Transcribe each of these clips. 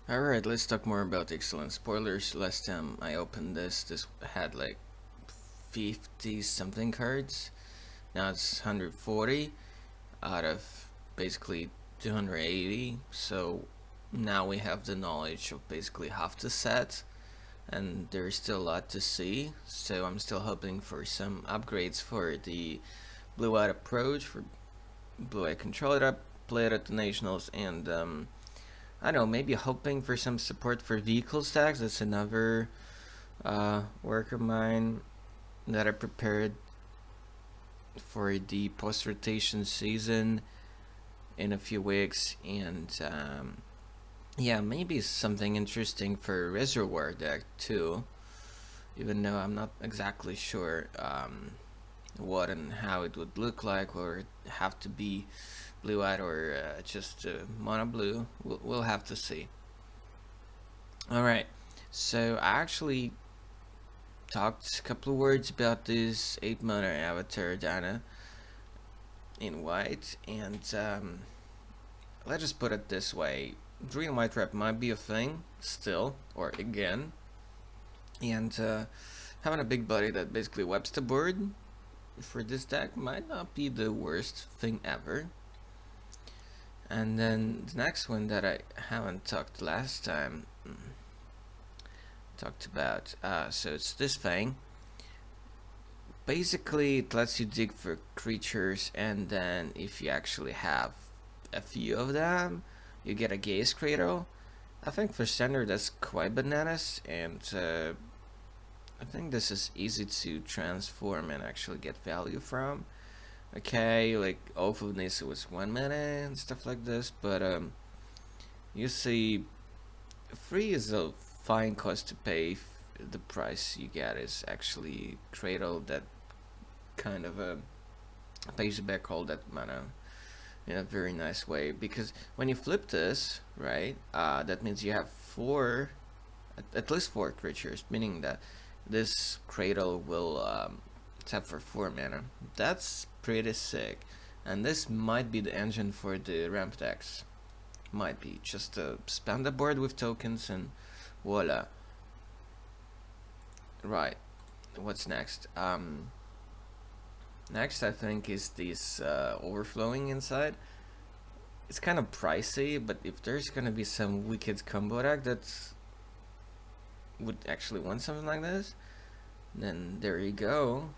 Alright, let's talk more about Ixalan. Spoilers, last time I opened this had like 50 something cards. Now it's 140 out of basically 280. So now we have the knowledge of basically half the set, and there's still a lot to see. So I'm still hoping for some upgrades for the blue eye approach, for blue eye controller, play it at the nationals, and I don't know, maybe hoping for some support for vehicle stacks. That's another work of mine that I prepared for the post rotation season in a few weeks, and yeah, maybe something interesting for reservoir deck too. Even though I'm not exactly sure what and how it would look like, or it have to be blue-eyed or just mono blue. We'll have to see. All right, so I actually talked a couple of words about this 8 mana avatar Dana in white, and let's just put it this way: green white trap might be a thing still, or again, and having a big body that basically wipes the board for this deck might not be the worst thing ever. And then the next one that I haven't talked last time talked about, so it's this thing. Basically, it lets you dig for creatures, and then if you actually have a few of them, you get a gaze cradle. I think for standard that's quite bananas, and I think this is easy to transform and actually get value from. Okay, like off of this it was 1 mana and stuff like this, but you see, free is a fine cost to pay if the price you get is actually cradle that kind of pays you back all that mana in a very nice way. Because when you flip this, right, that means you have at least four creatures, meaning that this cradle will tap for 4 mana. That's pretty sick, and this might be the engine for the ramp decks. Might be just spam the board with tokens and voila. Right, what's next? Next I think is this overflowing inside. It's kind of pricey, but if there's gonna be some wicked combo deck that would actually want something like this, then there you go.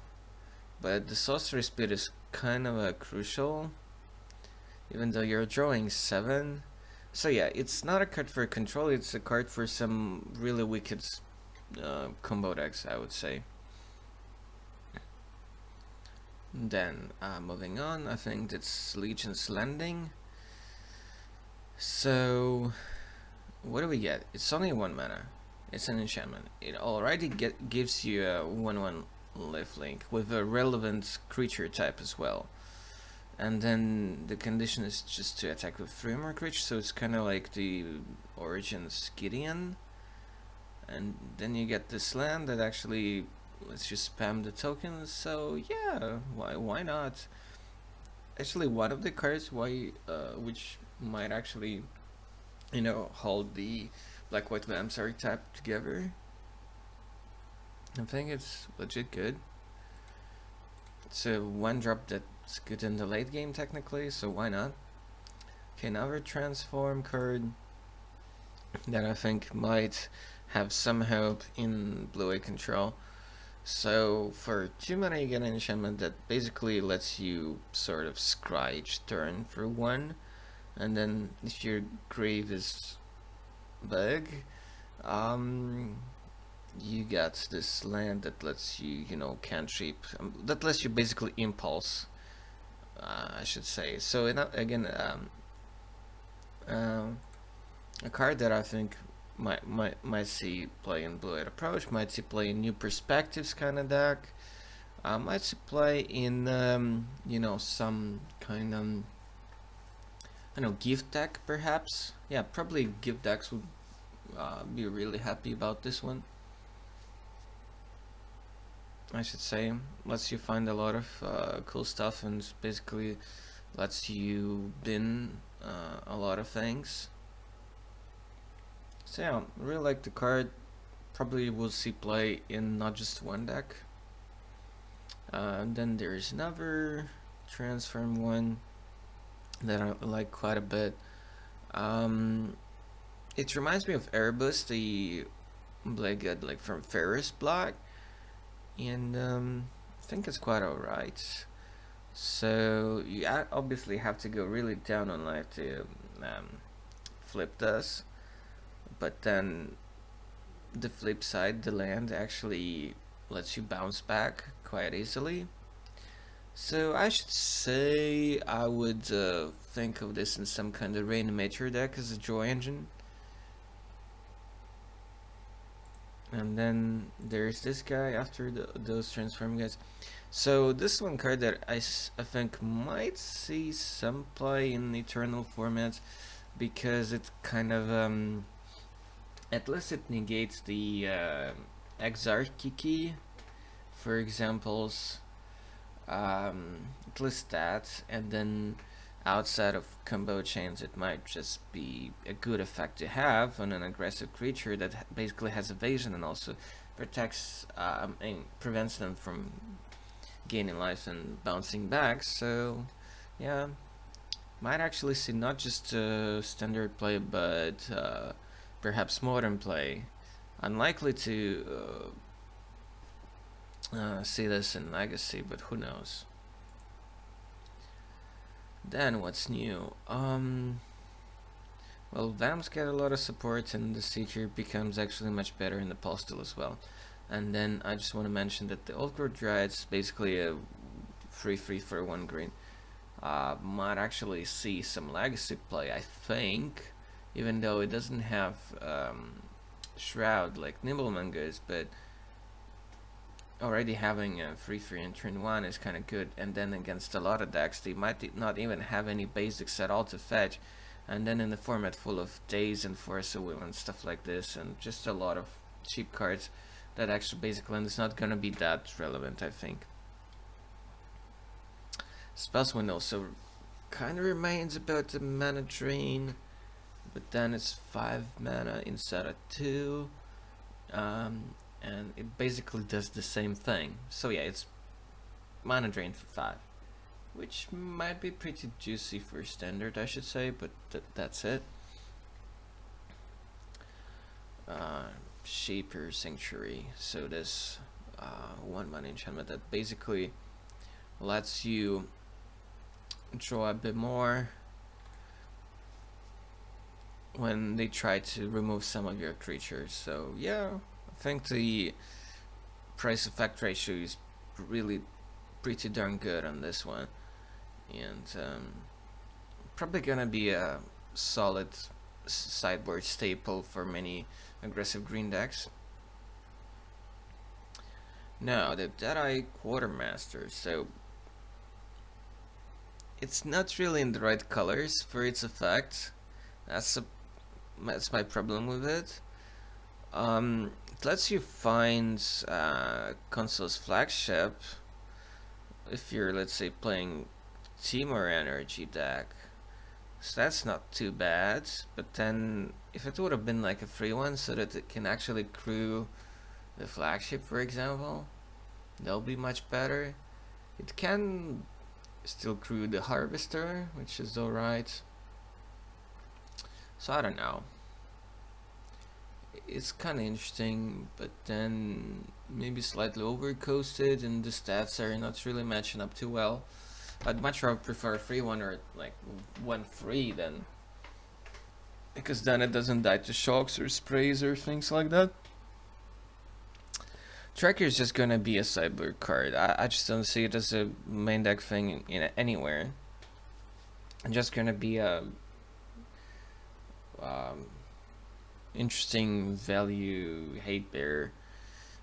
But the sorcery speed is kind of crucial, even though you're drawing 7. So yeah, it's not a card for control, it's a card for some really wicked combo decks, I would say. Then moving on, I think that's Legion's Landing. So what do we get? It's only 1 mana. It's an enchantment. It already gives you a 1/1 lifelink with a relevant creature type as well. And then the condition is just to attack with 3 more creatures, so it's kind of like the Origins Gideon. And then you get this land that actually lets you spam the tokens, so yeah, why not? Actually, one of the cards which might actually, hold the black-white Vampire type together. I think it's legit good. It's a 1-drop that's good in the late game technically, so why not? Okay, another transform card that I think might have some hope in blue-eye control. So for 2 mana you get an enchantment that basically lets you sort of scry each turn for 1, and then if your grave is big, you get this land that lets you, cantrip, that lets you basically impulse, I should say. So again, a card that I think might see play in Blue Eyed Approach, might see play in New Perspectives kind of deck, might see play in some kind of, I don't know, gift deck perhaps. Yeah, probably gift decks would be really happy about this one, I should say. Lets you find a lot of cool stuff and basically lets you bin a lot of things. So yeah, really like the card. Probably will see play in not just one deck. And then there's another transform one that I like quite a bit. It reminds me of Erebus, the Blade God like from Ferris Black, and I think it's quite alright. So you obviously have to go really down on life to flip this, but then the flip side, the land actually lets you bounce back quite easily. So I should say I would think of this in some kind of reanimator deck as a draw engine. And then there's this guy after those transform guys. So this one card that I think might see some play in Eternal formats, because it kind of at least it negates the Exarchy key, for examples. At least that, and then outside of combo chains, it might just be a good effect to have on an aggressive creature that basically has evasion and also protects and prevents them from gaining life and bouncing back. So yeah, might actually see not just standard play, but perhaps modern play. Unlikely to see this in Legacy, but who knows. Then what's new? Well, Vamps get a lot of support, and the Seeker becomes actually much better in the Postal as well. And then I just want to mention that the Old Growth Dryad's basically a free for 1 green. Might actually see some Legacy play, I think, even though it doesn't have Shroud like Nimbleman goes, but already having a free in turn 1 is kind of good. And then against a lot of decks, they might not even have any basics at all to fetch, and then in the format full of Days and Force of Will and stuff like this, and just a lot of cheap cards, that extra basic land is not gonna be that relevant, I think. Spells Window also kind of remains about the mana drain, but then it's 5 mana instead of 2. And it basically does the same thing. So yeah, it's mana drain for 5, which might be pretty juicy for standard, I should say, but that's it. Shaper Sanctuary. So this 1 mana enchantment that basically lets you draw a bit more when they try to remove some of your creatures. So yeah, I think the price effect ratio is really pretty darn good on this one, and probably gonna be a solid sideboard staple for many aggressive green decks. Now the Deadeye Quartermaster. So it's not really in the right colors for its effect. That's my problem with it. It lets you find console's flagship if you're, let's say, playing Timor Energy deck. So that's not too bad. But then if it would have been like a free one so that it can actually crew the flagship, for example, that'll be much better. It can still crew the Harvester, which is alright. So I don't know. It's kind of interesting, but then maybe slightly overcoasted, and the stats are not really matching up too well. I'd much rather prefer a free one, or like 1 free, then, because then it doesn't die to shocks or sprays or things like that. Tracker is just gonna be a sideboard card. I just don't see it as a main deck thing in anywhere. It's just gonna be a interesting value hate bear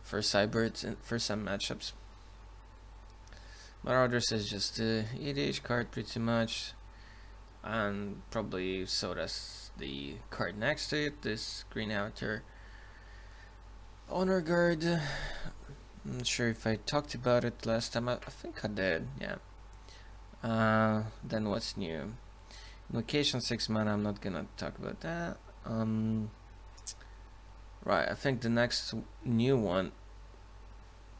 for sideboards and for some matchups. Marauders is just a EDH card pretty much, and probably so does the card next to it, this Green Outer. Honor Guard. I'm not sure if I talked about it last time. I think I did, yeah. Then what's new? Invocation 6 mana, I'm not gonna talk about that. Right, I think the next new one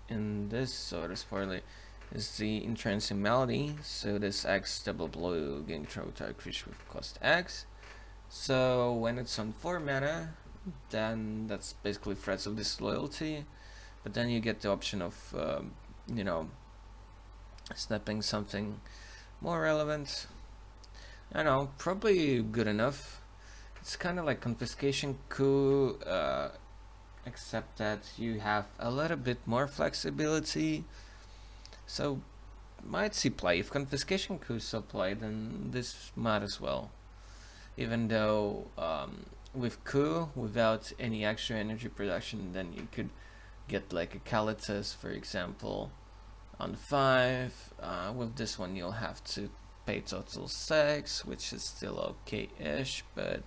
in this sort of spoiler is the entrancing melody. So this X double blue gain control target creature with cost X. So when it's on 4 mana, then that's basically Threats of Disloyalty. But then you get the option of, you know, snapping something more relevant. I don't know, probably good enough. It's kind of like Confiscation Coup, except that you have a little bit more flexibility. So might see play. If Confiscation Coup saw play, then this might as well. Even though with Coup, without any extra energy production, then you could get like a Calitus, for example, on 5. With this one, you'll have to pay total 6, which is still okay-ish, but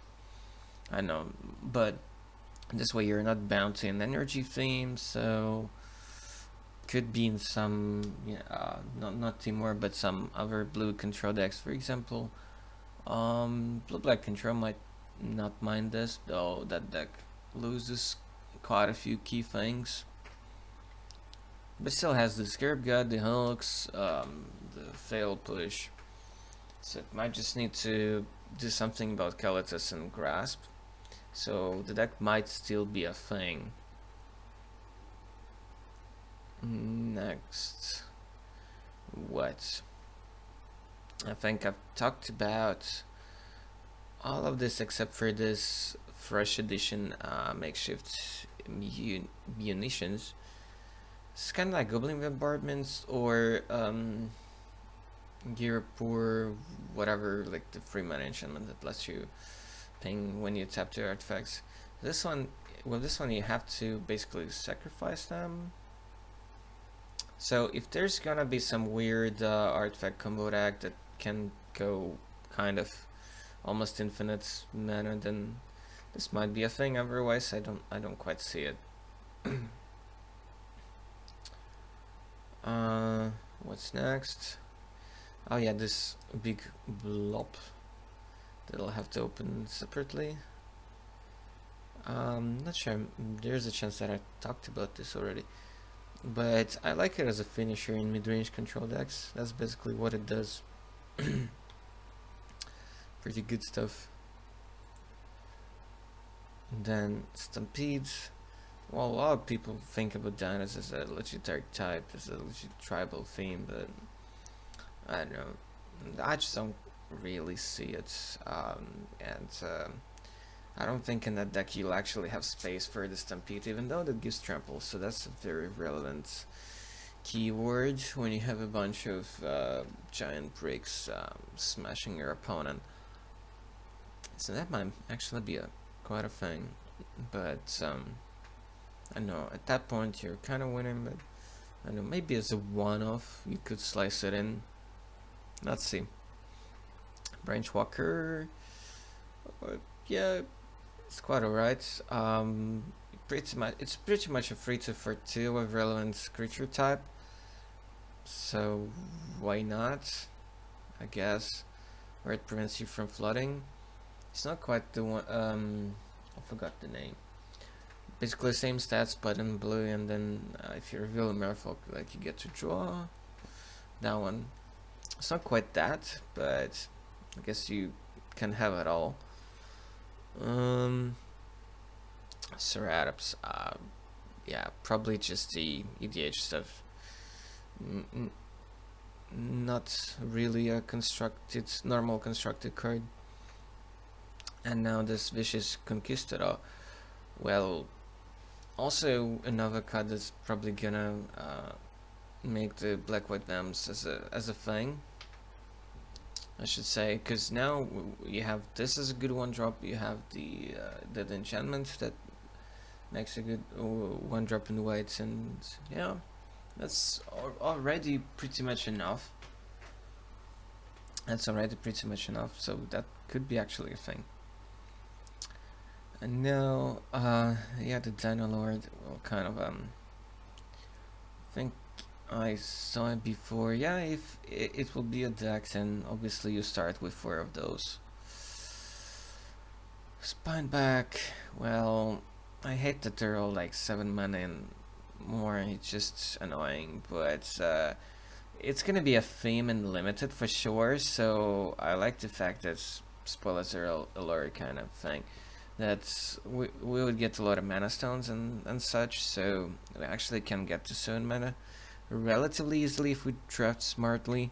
I know. But this way, you're not bound to an energy theme, so could be in some, not Timor, but some other blue control decks, for example. Blue-black control might not mind this, though that deck loses quite a few key things. But still has the Scarab God, the hooks, the failed push. So it might just need to do something about Calitus and Grasp. So the deck might still be a thing. Next. What? I think I've talked about all of this except for this fresh edition makeshift munitions. It's kind of like Goblin bombardments or Gear Poor, whatever, like the free mana enchantment that lets you ping when you tap 2 artifacts. This one, with this one, you have to basically sacrifice them. So if there's gonna be some weird artifact combo deck that can go kind of almost infinite mana, then this might be a thing. Otherwise, I don't quite see it. What's next? Oh yeah, this big blob that I'll have to open separately. Not sure. There's a chance that I talked about this already. But I like it as a finisher in mid-range control decks. That's basically what it does. Pretty good stuff. And then Stampedes. Well, a lot of people think about Dinos as a legendary type, as a legit tribal theme, but I don't know. I just don't really see it. I don't think in that deck you'll actually have space for the Stampede, even though that gives trample, so that's a very relevant keyword when you have a bunch of giant bricks smashing your opponent. So that might actually be quite a thing, but I know at that point you're kind of winning, but I know maybe as a one-off you could slice it in. Let's see. Branch Walker, yeah, it's quite alright. It's pretty much a 3-2 for 2 with relevant creature type. So why not? I guess. Or it prevents you from flooding. It's not quite the one. I forgot the name. Basically same stats, but in blue, and then if you reveal a Merfolk, like you get to draw that one. It's not quite that, but I guess you can have it all. Ceratops, yeah, probably just the EDH stuff. Not really a normal constructed card. And now this Vicious Conquistador. Well, also another card that's probably gonna make the black-white vamps as a thing, I should say, because now you have this as a good one drop. You have the enchantment that makes a good one drop in white, and yeah, that's already pretty much enough. So that could be actually a thing. And now, yeah, the Dino Lord. Well, kind of I think I saw it before. Yeah, if it will be a dex, and obviously you start with 4 of those. Spineback, well, I hate that they're all like 7 mana and more. It's just annoying, but it's gonna be a theme and limited for sure. So I like the fact that spoilers are a lure kind of thing. That we would get a lot of mana stones and such. So we actually can get to soon mana relatively easily if we draft smartly.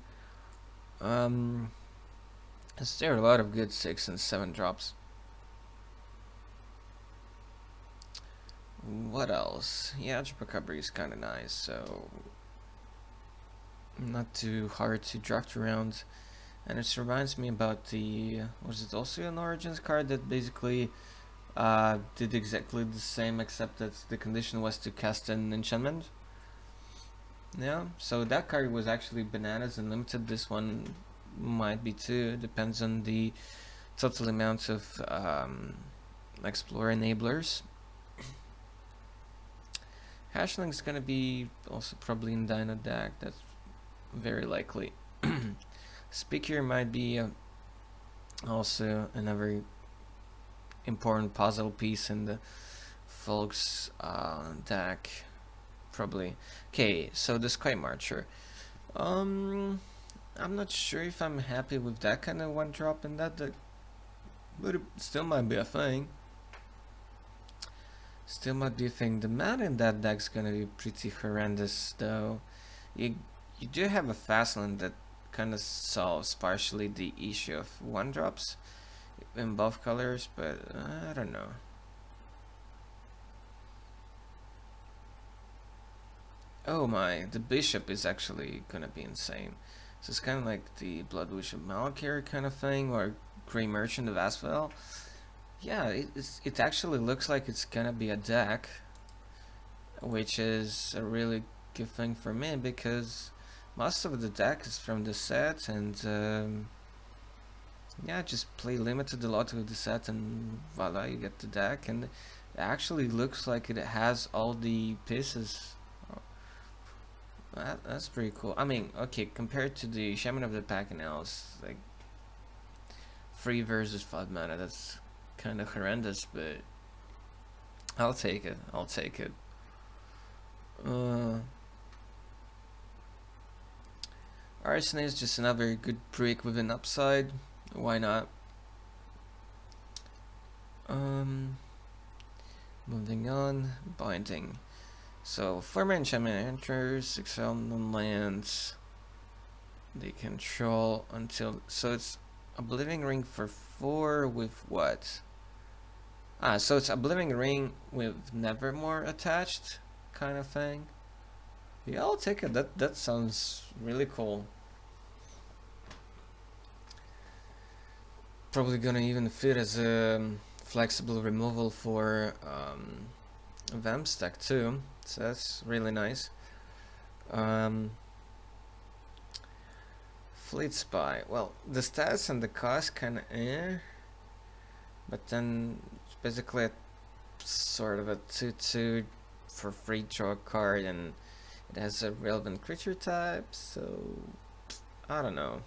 There are a lot of good 6 and 7 drops. What else? Yeah, Chupacabra is kind of nice, so not too hard to draft around. And it reminds me about the, was it also an Origins card that basically did exactly the same, except that the condition was to cast an enchantment? Yeah, so that card was actually bananas and limited. This one might be too, depends on the total amount of explore enablers. Hashling's gonna be also probably in Dino deck, that's very likely. Speaker might be also another important puzzle piece in the Folks deck, probably. Okay, so the Sky Marcher. I'm not sure if I'm happy with that kind of one drop in that deck, but it still might be a thing. Still might be a thing. The mana in that deck's gonna be pretty horrendous though. You do have a Fastland that kind of solves partially the issue of one drops in both colors, but I don't know. Oh my, the Bishop is actually gonna be insane. So it's kind of like the Bloodwish of Malakir kind of thing, or Grey Merchant of Asphodel. Yeah, it actually looks like it's gonna be a deck, which is a really good thing for me because most of the deck is from the set, and yeah, just play limited a lot with the set, and voila, you get the deck. And it actually looks like it has all the pieces. That's pretty cool. I mean, okay, compared to the Shaman of the Pacanels, like 3 versus 5 mana, that's kind of horrendous, but I'll take it. I'll take it. Arson is just another good brick with an upside. Why not? Moving on. Binding. So, former enchantment enters, Ixalan on lands. They control until. So it's Oblivion Ring for 4 with what? So it's Oblivion Ring with Nevermore attached, kind of thing. Yeah, I'll take it. That sounds really cool. Probably gonna even fit as a flexible removal for Vamp stack too. So that's really nice. Fleet Spy. Well, the stats and the cost kind of but then it's basically a sort of a 2/2 for free draw a card, and it has a relevant creature type, so I don't know.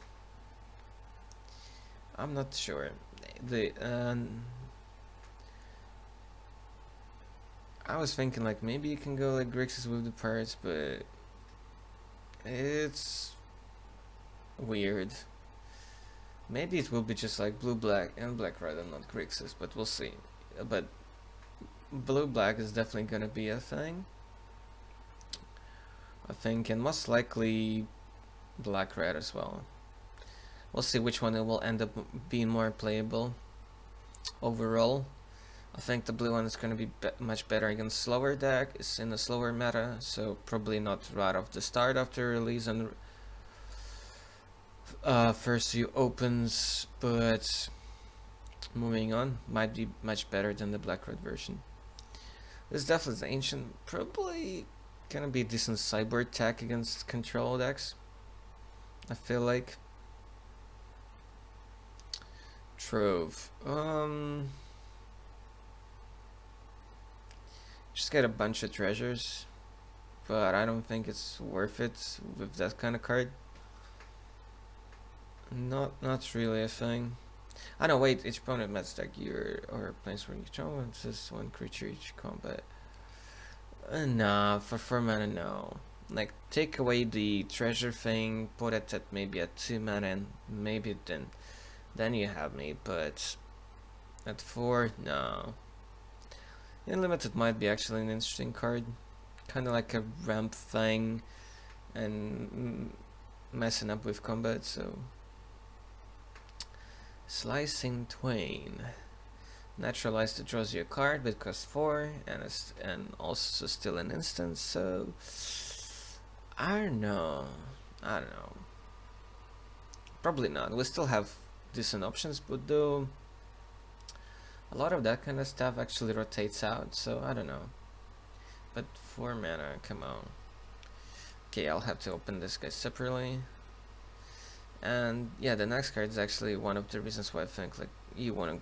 I'm not sure. I was thinking like maybe you can go like Grixis with the parts, but it's weird. Maybe it will be just like blue black and black red and not Grixis, but we'll see. But blue black is definitely gonna be a thing, I think, and most likely black red as well. We'll see which one it will end up being more playable overall. I think the blue one is going to be much better against slower deck. It's in a slower meta, so probably not right off the start after release and first few opens, but moving on, might be much better than the black red version. This definitely is ancient, probably gonna be a decent sideboard tech against control decks, I feel like. Trove. Just get a bunch of treasures, but I don't think it's worth it with that kind of card. Not really a thing. Oh no, wait, each opponent must stack your or planes when you control and says one creature each combat. Nah, for 4 mana, no. Like, take away the treasure thing, put it at maybe at 2 mana, and maybe then you have me, but at 4, no. Unlimited might be actually an interesting card. Kinda like a ramp thing, and messing up with combat, so... Slicing Twain. Naturalize that draws you a card, but costs 4, and also still an instant, so... I don't know. Probably not. We still have decent options, but though... A lot of that kind of stuff actually rotates out, so I don't know. But 4 mana, come on. Okay, I'll have to open this guy separately. And yeah, the next card is actually one of the reasons why I think like you want to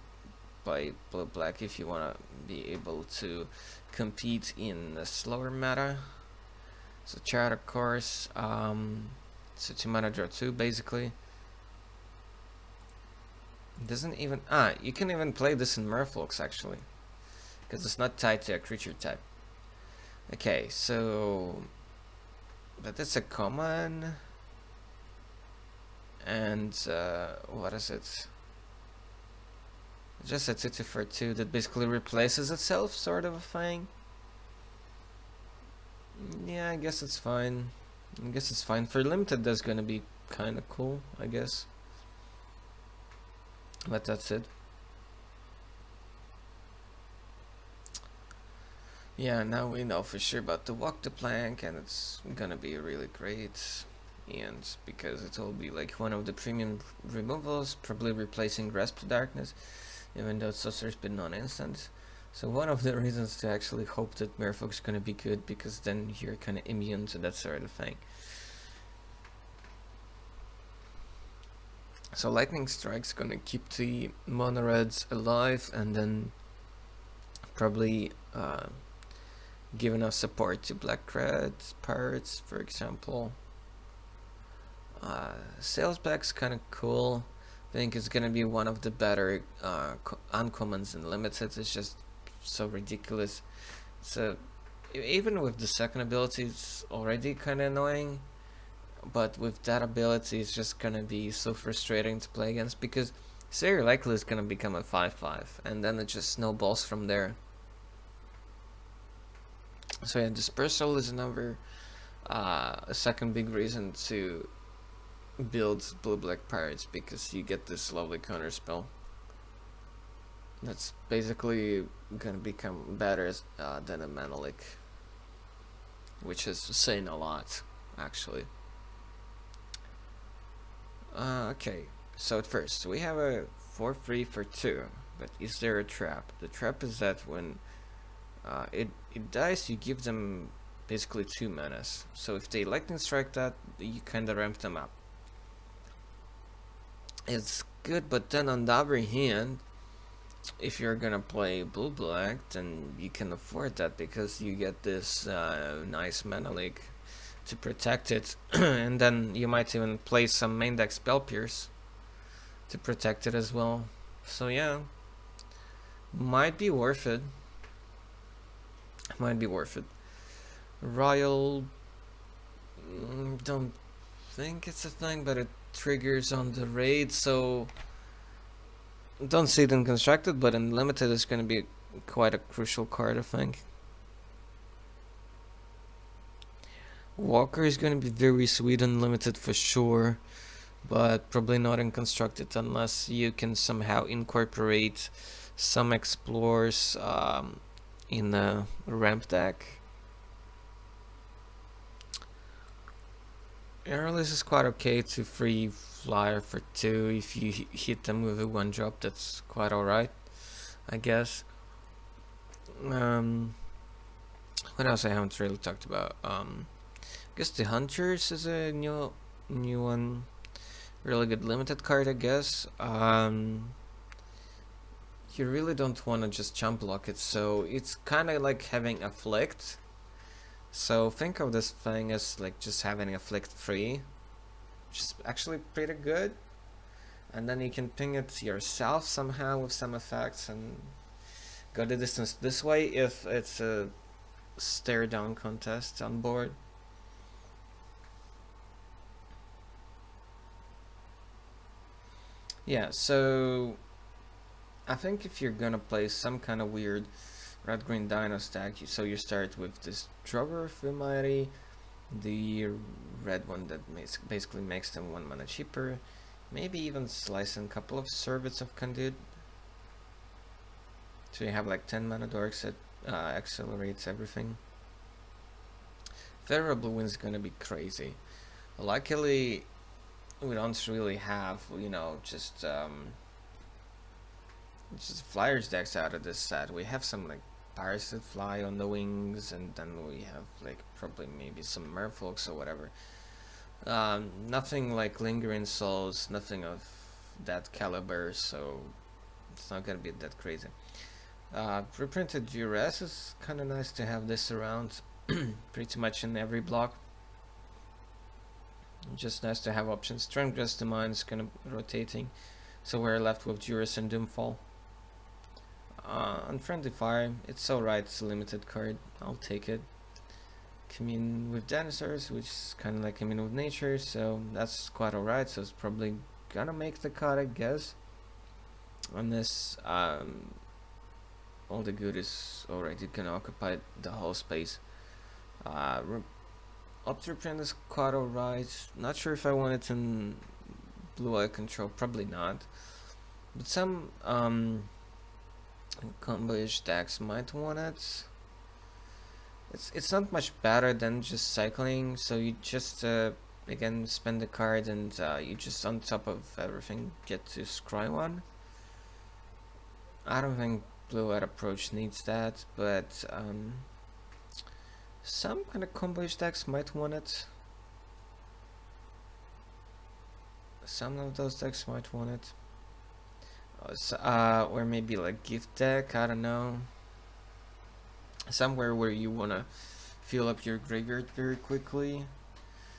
play blue-black if you want to be able to compete in a slower meta. So Charter Course, so 2 mana draw 2 basically. Doesn't even you can even play this in Merfolk actually, because it's not tied to a creature type. Okay, so but it's a common, and what is it? Just a 2 for 2 that basically replaces itself, sort of a thing. Yeah, I guess it's fine. For limited, that's gonna be kind of cool, I guess. But that's it. Yeah, now we know for sure about the Walk the Plank, and it's gonna be really great. And because it'll be like one of the premium removals, probably replacing Grasp of Darkness, even though Sorcerer's been non-instant. So one of the reasons to actually hope that Merfolk's gonna be good, because then you're kinda immune to that sort of thing. So Lightning Strike's gonna keep the mono reds alive, and then probably give enough support to Black Red Pirates, for example. Sales Back's kinda cool. I think it's gonna be one of the better uncommons in limited. It's just so ridiculous. So even with the second ability, it's already kinda annoying. But with that ability, it's just gonna be so frustrating to play against, because it's very likely it's gonna become a 5/5, and then it just snowballs from there. So yeah, Dispersal is another a second big reason to build blue-black pirates, because you get this lovely counter spell that's basically gonna become better than a Manalik, which is saying a lot, actually. Okay, so at first we have a 4/3 for 2, but is there a trap? The trap is that when it dies, you give them basically 2 manas. So if they Lightning Strike that, you kinda ramp them up. It's good, but then on the other hand, if you're gonna play blue-black, then you can afford that, because you get this nice mana leak to protect it, and then you might even play some main deck Spell Pierce to protect it as well. So yeah, might be worth it. Royal, don't think it's a thing, but it triggers on the raid, so don't see it in constructed, but in limited it's going to be quite a crucial card, I think. Walker is going to be very sweet and limited for sure, but probably not in constructed unless you can somehow incorporate some explores in a ramp deck. Airless is quite okay to free flyer for 2. If you hit them with a 1-drop, that's quite alright, I guess. What else I haven't really talked about? I guess the Hunters is a new one. Really good limited card, I guess. You really don't want to just jump block it, so it's kind of like having Afflict. So think of this thing as like just having Afflict free, which is actually pretty good. and then you can ping it yourself somehow with some effects and go the distance this way if it's a stare down contest on board. Yeah, so I think if you're gonna play some kind of weird red-green dino stack, so you start with this Drover of Mighty, the red one that basically makes them 1 mana cheaper, maybe even slice in a couple of Servants of Conduit. So you have like 10 mana dorks that accelerates everything. Favorable Wind's gonna be crazy. Luckily, we don't really have, you know, just flyers decks out of this set. We have some like pirates that fly on the wings, and then we have like probably maybe some merfolks or whatever. Nothing like lingering souls, nothing of that caliber, so it's not gonna be that crazy. Reprinted duress is kind of nice to have this around pretty much in every block. Just nice to have options. Transgress the Mind is kind of rotating, so we're left with duress and doomfall. Unfriendly Fire, it's alright, it's a limited card, I'll take it. Commune with dinosaurs, which is kind of like commune with nature, so that's quite alright, so it's probably gonna make the cut, I guess. Unless all the good is already gonna occupy the whole space. Optoprint is quite alright, not sure if I want it in Blue Eye Control, probably not. But some combo-ish decks might want it. It's not much better than just cycling, so you just again spend the card and you just on top of everything get to scry one. I don't think Blue Eye Approach needs that, but some kind of combo-ish decks might want it. Some of those decks might want it. Or maybe like gift deck, I don't know. Somewhere where you wanna fill up your graveyard very quickly.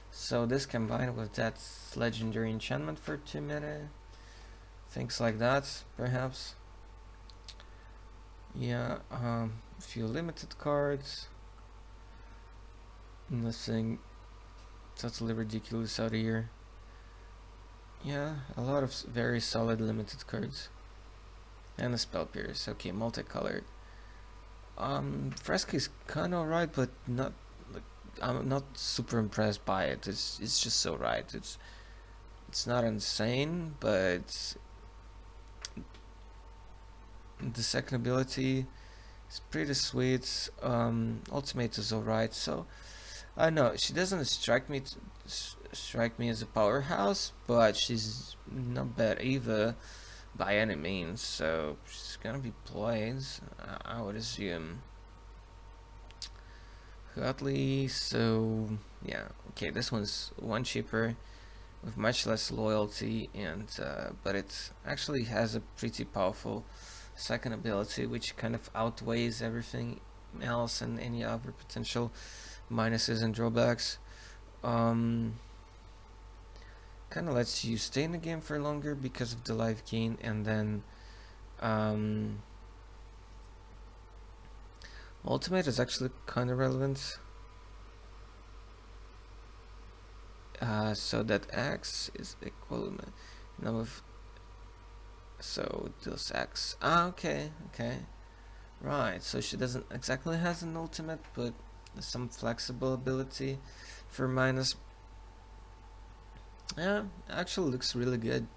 So this combined with that legendary enchantment for 2 mana, things like that, perhaps. Yeah, a few limited cards. Nothing totally ridiculous out here. Yeah, a lot of very solid limited cards. And a Spell Pierce, okay, multicolored. Fresca is kinda alright, but not like I'm not super impressed by it. It's just so right. It's not insane, but the second ability is pretty sweet. Ultimate is alright, so I know she doesn't strike me as a powerhouse, but she's not bad either by any means, so she's gonna be played, I would assume. Godly, so yeah, okay, this one's one cheaper with much less loyalty, and but it actually has a pretty powerful second ability which kind of outweighs everything else and any other potential minuses and drawbacks. Kind of lets you stay in the game for longer because of the life gain, and then ultimate is actually kind of relevant. So that X is equal number of, so deals X. Okay, right. So she doesn't exactly has an ultimate, but some flexible ability for minus. Yeah, actually looks really good.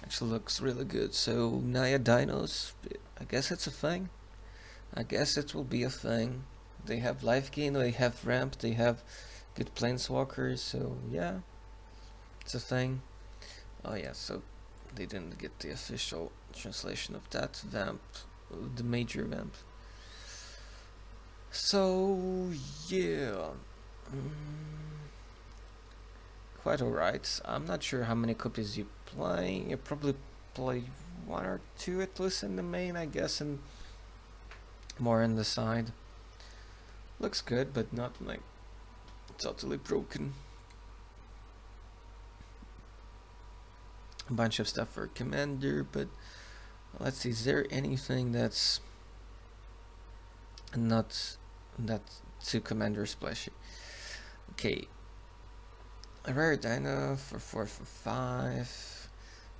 So Naya Dinos, I guess it's a thing. I guess it will be a thing. They have life gain, they have ramp, they have good planeswalkers, so yeah, it's a thing. Oh yeah, so they didn't get the official translation of that vamp, the major vamp. So yeah, quite alright. I'm not sure how many copies you play. You probably play 1 or 2 at least in the main, I guess, and more on the side. Looks good, but not like totally broken. a bunch of stuff for commander, but let's see, is there anything that's not that too commander splashy? Okay, a rare dino for 4 for 5.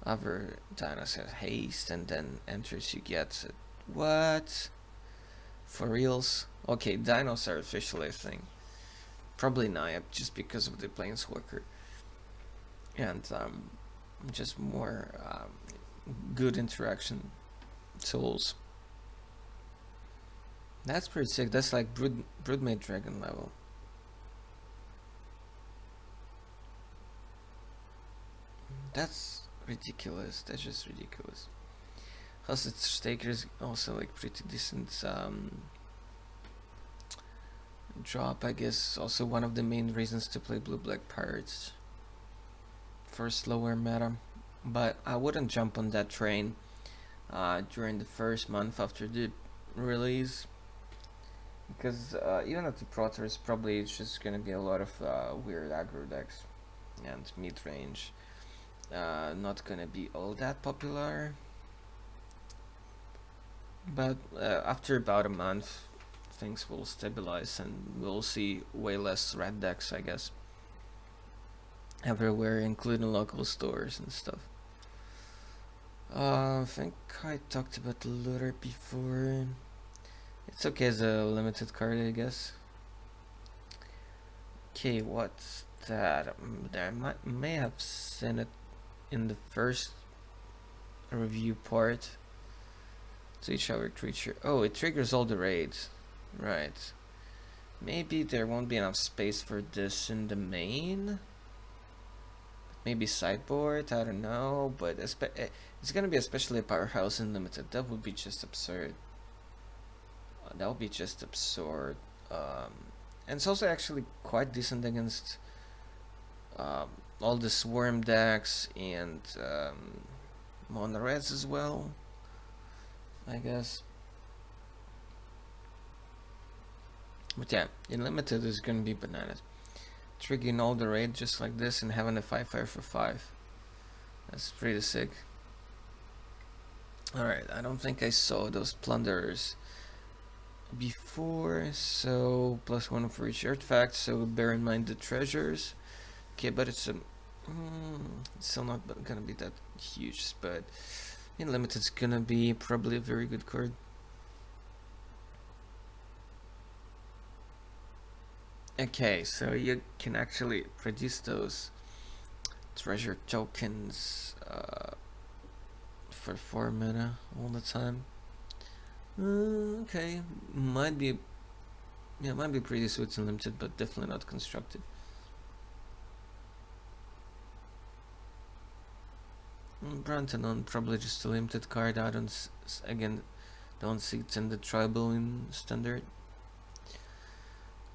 Other dinos have haste, and then enters you get it. What? For reals? Okay, dinos are officially a thing. Probably Nayab, just because of the planeswalker. And just more good interaction tools. That's pretty sick. That's like Broodmate Dragon level. That's ridiculous. That's just ridiculous. Hostage Taker is also like pretty decent drop, I guess. Also one of the main reasons to play Blue-Black Pirates for slower meta. But I wouldn't jump on that train during the first month after the release, because even at the Pro Tours, probably it's just gonna be a lot of weird aggro decks and mid-range. Not gonna be all that popular, but after about a month things will stabilize and we'll see way less red decks, I guess, everywhere, including local stores and stuff. I think I talked about the looter before. It's okay as a limited card, I guess. Okay, what's that? I may have seen it in the first review part. To each other creature. Oh, it triggers all the raids. Right. Maybe there won't be enough space for this in the main. Maybe sideboard, I don't know. But it's gonna be especially a powerhouse in limited. That would be just absurd. That would be just absurd. And it's also actually quite decent against all the swarm decks and mono reds as well, I guess. But yeah, in limited is gonna be bananas. Triggering all the raid just like this and having a 5/5 for 5. That's pretty sick. Alright, I don't think I saw those plunderers before, so +1 for each artifact, so bear in mind the treasures. Okay, but it's still not gonna be that huge, but in limited it's gonna be probably a very good card. Okay, so you can actually produce those treasure tokens for 4 mana all the time. Okay, might be pretty sweet and limited, but definitely not constructed. Brantanon, probably just a limited card. I don't see it in the tribal in standard.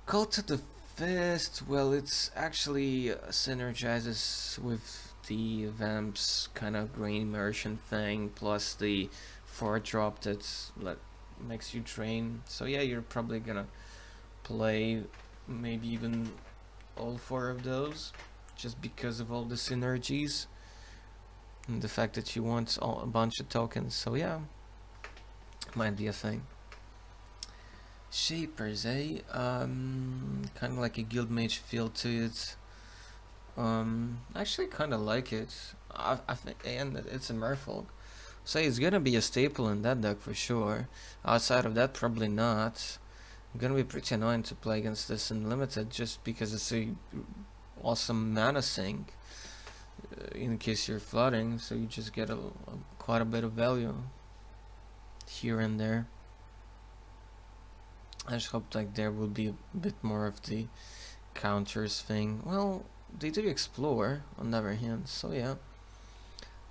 Cult of the Fist, well, it's actually synergizes with the Vamp's kind of green immersion thing, plus the 4-drop that makes you drain. So yeah, you're probably gonna play maybe even all 4 of those, just because of all the synergies and the fact that you want a bunch of tokens. So yeah, might be a thing. Shapers, eh? Kind of like a guild mage feel to it. Actually kind of like it. I think, and it's a merfolk, so it's gonna be a staple in that deck for sure. Outside of that, probably not. Gonna be pretty annoying to play against this in limited, just because it's a awesome mana sink in case you're flooding, so you just get quite a bit of value here and there. I just hope like there will be a bit more of the counters thing. Well, they do explore on the other hand, so yeah,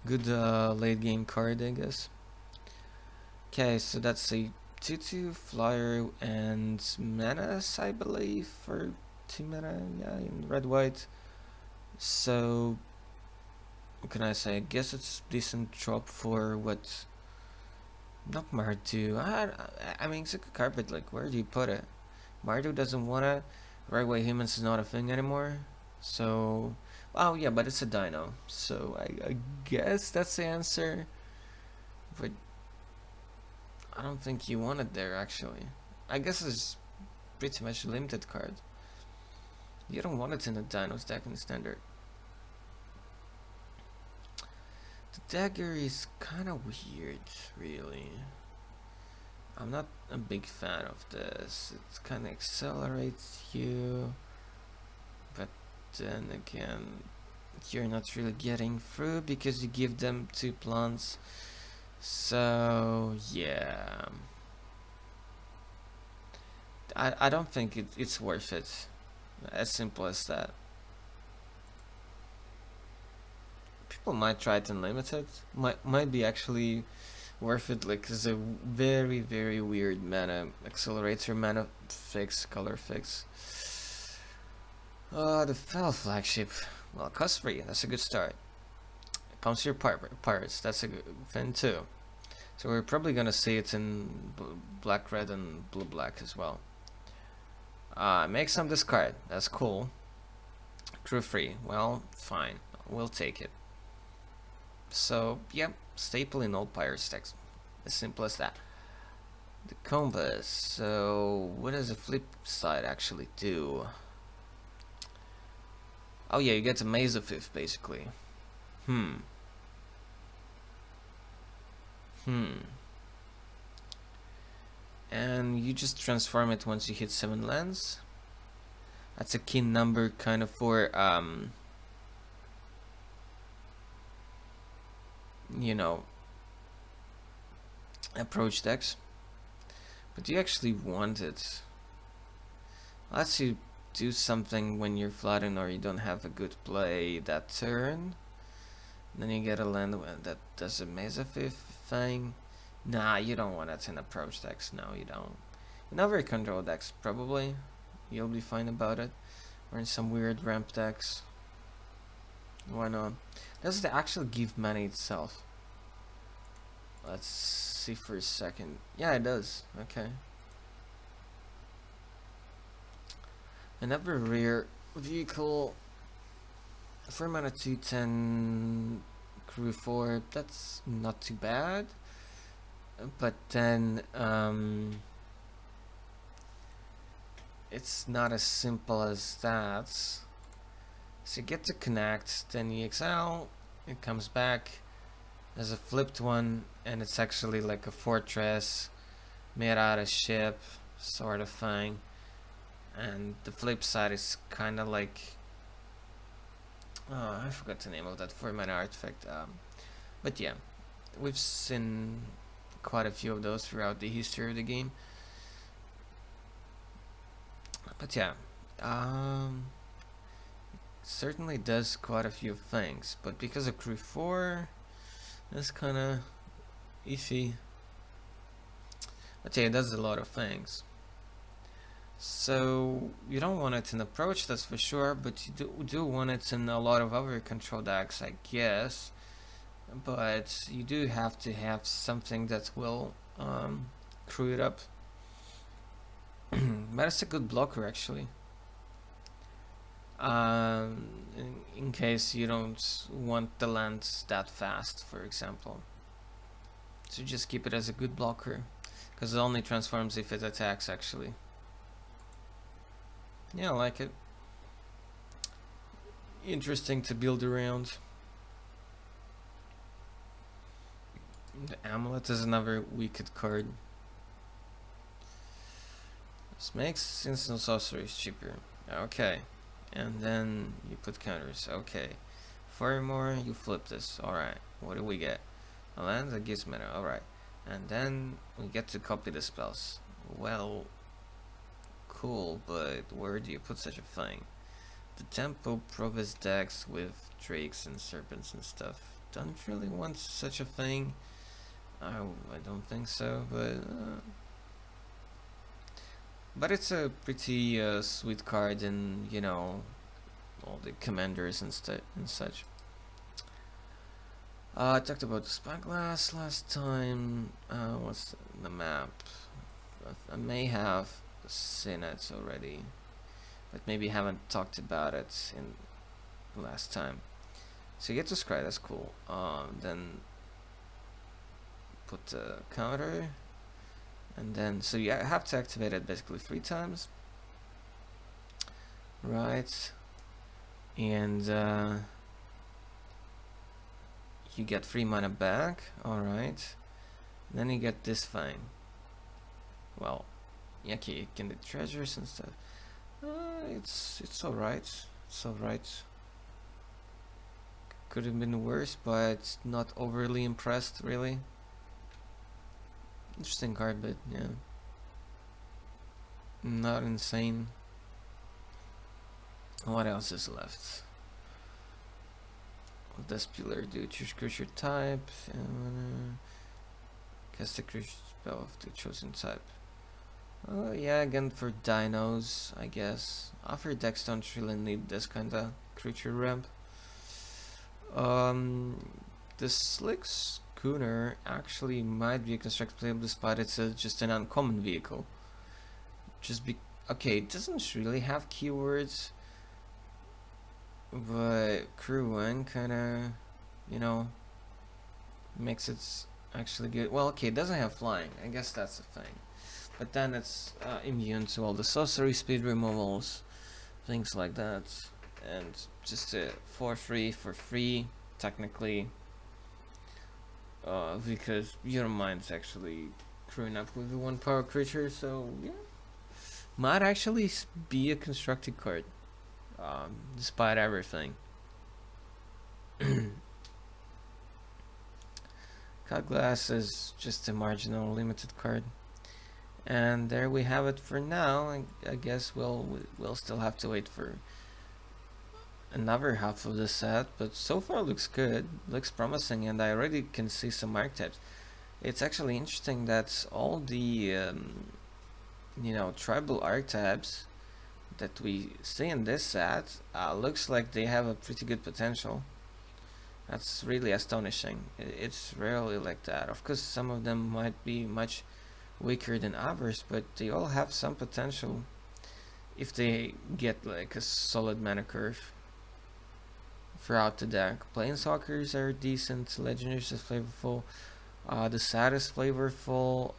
good late game card, I guess. Okay, so that's a 2/2 flyer and menace, I believe, for 2 mana, yeah, in red white. So what can I say? I guess it's decent drop for what. Not Mardu. I mean, it's a good card, but like, where do you put it? Mardu doesn't want it. Right way humans is not a thing anymore. So Oh yeah, but it's a dino, so I guess that's the answer. But I don't think you want it there actually. I guess it's pretty much a limited card. You don't want it in the dinos deck in standard. The dagger is kind of weird, really. I'm not a big fan of this. It kind of accelerates you, but then again, you're not really getting through because you give them 2 plants. So yeah, I don't think it's worth it. As simple as that. People might try it unlimited. Might be actually worth it. Like, it's a very weird mana accelerator, mana fix, color fix. The Fell flagship. Well, cost 3. That's a good start. Comes your pirates. That's a good thing too. So we're probably gonna see it in black, red, and blue, black as well. Make some discard. That's cool. Crew 3. Well, fine. We'll take it. So, yeah, staple in all pirate stacks. As simple as that. The compass. So, what does the flip side actually do? Oh yeah, you get a maze of fifth basically. And you just transform it once you hit 7 lands. That's a key number kind of for you know, approach decks. But do you actually want it? Lets you do something when you're flattened or you don't have a good play that turn. Then you get a land that does a Mesa Fifth thing. Nah, you don't want it in approach decks. No, you don't. In other control decks, probably. You'll be fine about it. Or in some weird ramp decks. Why not? Does it actually give mana itself? Let's see for a second. Yeah, it does. Okay. Another rare vehicle. 4 mana 2/10 crew 4. That's not too bad. But then it's not as simple as that. So you get to connect, then you exile, it comes back as a flipped one, and it's actually like a fortress made out of ship sort of thing. And the flip side is kind of like, oh, I forgot the name of that 4 mana artifact. But yeah, we've seen quite a few of those throughout the history of the game. But yeah, certainly does quite a few things, but because of crew 4, that's kind of iffy. But yeah, it does a lot of things. So you don't want it in approach, that's for sure, but you do want it in a lot of other control decks, I guess. But you do have to have something that will crew it up. But it's a good blocker actually. In case you don't want the land that fast, for example. So just keep it as a good blocker, because it only transforms if it attacks actually. Yeah, I like it. Interesting to build around. The amulet is another wicked card. This makes instant sorceries cheaper. Okay. And then you put counters. Okay. 4 more, you flip this. Alright. What do we get? A land that gives mana. Alright. And then we get to copy the spells. Well, cool, but where do you put such a thing? The Tempo Provis decks with drakes and serpents and stuff don't really want such a thing. I don't think so, but it's a pretty sweet card in, you know, all the commanders and such. I talked about the spyglass last time. What's the map? I may have seen it already, but maybe haven't talked about it in last time. So you get to scry, that's cool. Then put the counter, and then so you have to activate it basically 3 times, right? And you get 3 mana back. All right. Then you get this thing. Well, yeah, okay, you can get treasures and stuff. It's alright. It's alright. Could have been worse, but not overly impressed, really. Interesting card, but yeah, not insane. What else is left? What does Pillar do? Choose creature type. Cast a creature spell of the chosen type. Oh yeah, again for dinos, I guess. Offer decks don't really need this kind of creature ramp. The Slick Schooner actually might be a construct playable despite it's just an uncommon vehicle. Okay, it doesn't really have keywords, but Crew 1 kinda, you know, makes it actually good. Well, okay, it doesn't have flying, I guess that's the thing. But then it's immune to all the sorcery speed removals, things like that. And just for free, technically, because your mind's actually crewing up with the 1 power creature, so yeah, might actually be a constructed card, despite everything. Cut Glass is just a marginal limited card. And there we have it for now. I guess we'll still have to wait for another half of the set, but so far looks good, looks promising, and I already can see some archetypes. It's actually interesting that all the you know, tribal archetypes that we see in this set looks like they have a pretty good potential. That's really astonishing. It's rarely like that. Of course, some of them might be much weaker than others, but they all have some potential if they get like a solid mana curve throughout the deck. Planeswalkers are decent, Legendaries is flavorful, the Sad is flavorful,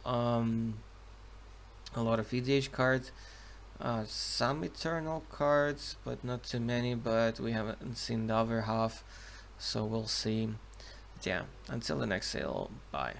a lot of EDH cards, some Eternal cards, but not too many, but we haven't seen the other half, so we'll see. But yeah, until the next sale, bye.